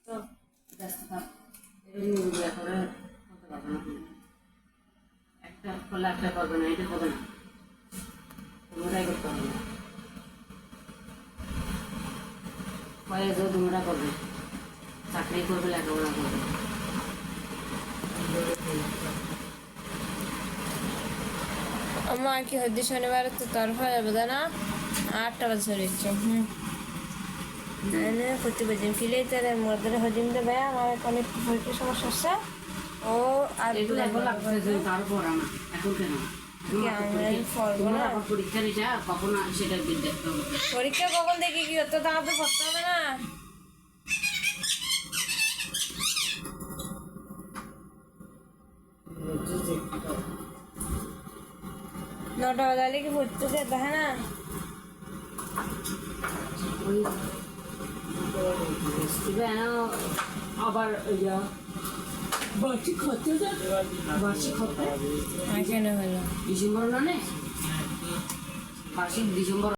তো ব্যস্ত থাক এরকম করে করতে পারবে না একটা করলে একটা করবে না এটা হবে না তোমরাই করতে হবে না কয়েক তোমরা করবে চাকরি করবে লেখাপড়া করবে আমার কি হদ্দি শনিবার তো তোর হয়ে যাবে না 8টা বছর ইচ্ছে প্রতি বদিন কিলে তার মধ্যে হদিন দেবে আমার অনেক পরীক্ষার সমস্যা হচ্ছে ও আর এগুলো এখন লাগবে তারপর না এখন কেন পরীক্ষা নিটা কখন সেটা দেখতে হবে পরীক্ষা কখন দেখি কি হতো তা তো করতে হবে না 9টা বাজালে কি পড়তে যেতে হয় না আবার বার্ষিক হতে বার্ষিক হতে কেন হলো ডিসেম্বর না বার্ষিক ডিসেম্বর